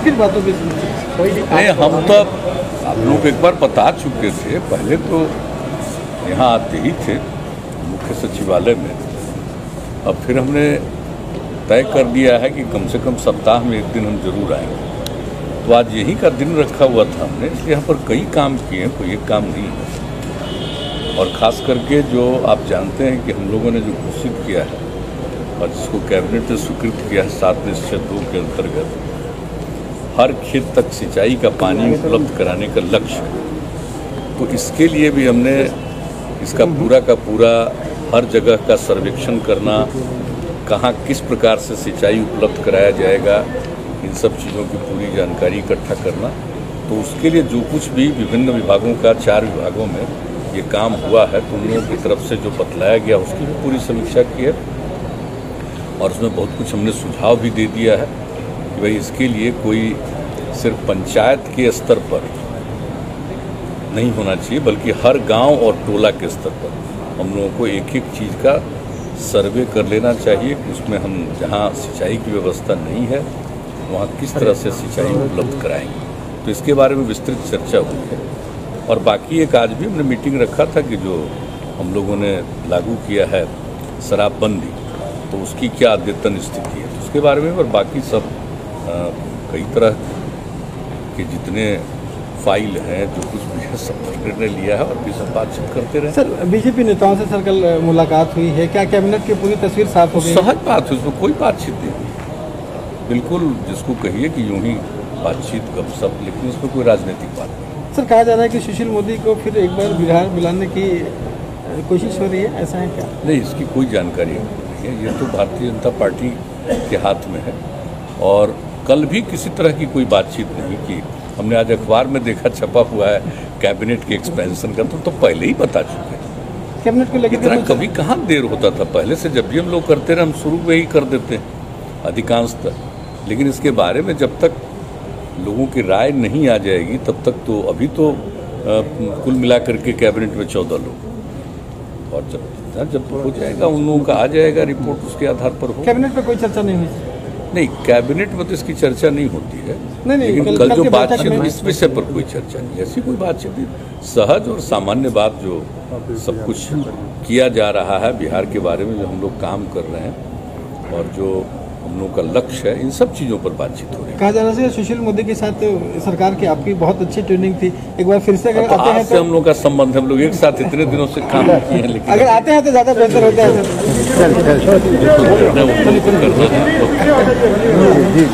किस बातों पे नहीं, हम तो आप लोग एक बार बता चुके थे, पहले तो यहाँ आते ही थे मुख्य सचिवालय में। अब फिर हमने तय कर दिया है कि कम से कम सप्ताह में एक दिन हम जरूर आएंगे। तो आज यही का दिन रखा हुआ था हमने, इसलिए यहाँ पर कई काम किए हैं, कोई एक काम नहीं है। और ख़ास करके जो आप जानते हैं कि हम लोगों ने जो घोषित किया है और जिसको कैबिनेट ने स्वीकृत किया है 7 निश्चय 2 के अंतर्गत, हर खेत तक सिंचाई का पानी उपलब्ध कराने का लक्ष्य है। तो इसके लिए भी हमने इसका पूरा का पूरा हर जगह का सर्वेक्षण करना, कहाँ किस प्रकार से सिंचाई उपलब्ध कराया जाएगा, इन सब चीज़ों की पूरी जानकारी इकट्ठा करना। तो उसके लिए जो कुछ भी विभिन्न विभागों का 4 विभागों में ये काम हुआ है, तो उन लोगों की तरफ से जो बतलाया गया उसकी भी पूरी समीक्षा की है। और उसमें बहुत कुछ हमने सुझाव भी दे दिया है कि भाई इसके लिए कोई सिर्फ पंचायत के स्तर पर नहीं होना चाहिए, बल्कि हर गांव और टोला के स्तर पर हम लोगों को एक एक चीज़ का सर्वे कर लेना चाहिए कि उसमें हम जहां सिंचाई की व्यवस्था नहीं है वहां किस तरह से सिंचाई उपलब्ध कराएंगे। तो इसके बारे में विस्तृत चर्चा हुई है। और बाकी एक आज भी हमने मीटिंग रखा था कि जो हम लोगों ने लागू किया है शराबबंदी, तो उसकी क्या अद्यतन स्थिति है, तो उसके बारे में। और बाकी सब कई तरह के जितने फाइल हैं, जो कुछ भी है, सब पर निर्णय लिया है और भी सब बातचीत करते रहे। सर, बीजेपी नेताओं से सर कल मुलाकात हुई है, क्या कैबिनेट की पूरी तस्वीर साफ हो गई? सहज बात है, उसमें कोई बातचीत नहीं हुई। बिल्कुल जिसको कहिए कि यूं ही बातचीत गपशप, लेकिन उसमें कोई राजनीतिक बात नहीं। सर, कहा जा रहा है कि सुशील मोदी को फिर एक बार बिहार बुलाने की कोशिश हो रही है, ऐसा है क्या? नहीं, इसकी कोई जानकारी नहीं है। ये तो भारतीय जनता पार्टी के हाथ में है। और कल भी किसी तरह की कोई बातचीत नहीं की। हमने आज अखबार में देखा, छपा हुआ है कैबिनेट के एक्सपेंशन का, तो पहले ही बता चुके हैं। कैबिनेट को लेकर कभी कहाँ देर होता था, पहले से जब भी हम लोग करते रहे, हम शुरू में ही कर देते हैं अधिकांशतः। लेकिन इसके बारे में जब तक लोगों की राय नहीं आ जाएगी तब तक तो अभी तो कुल मिलाकर के कैबिनेट में 14 लोग, और जब हो जाएगा उन लोगों का आ जाएगा रिपोर्ट, उसके आधार पर हो। कैबिनेट पर कोई चर्चा नहीं हुई? नहीं, कैबिनेट में तो इसकी चर्चा नहीं होती है। नहीं, लेकिन कल जो बातचीत, इस विषय पर कोई चर्चा नहीं, ऐसी कोई बातचीत नहीं। सहज और सामान्य बात जो सब कुछ किया जा रहा है बिहार के बारे में, जो हम लोग काम कर रहे हैं और जो हम लोग का लक्ष्य है, इन सब चीज़ों पर बातचीत हो रही है। कहा जा रहा है सुशील मोदी के साथ सरकार की आपकी बहुत अच्छी ट्रेनिंग थी, एक बार फिर से अगर आते हैं तो हम लोग का संबंध, हम लोग एक साथ इतने दिनों से काम किए हैं, लेकिन अगर आते हैं तो ज़्यादा बेहतर होता है।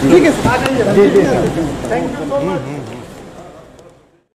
ठीक है, थैंक यू।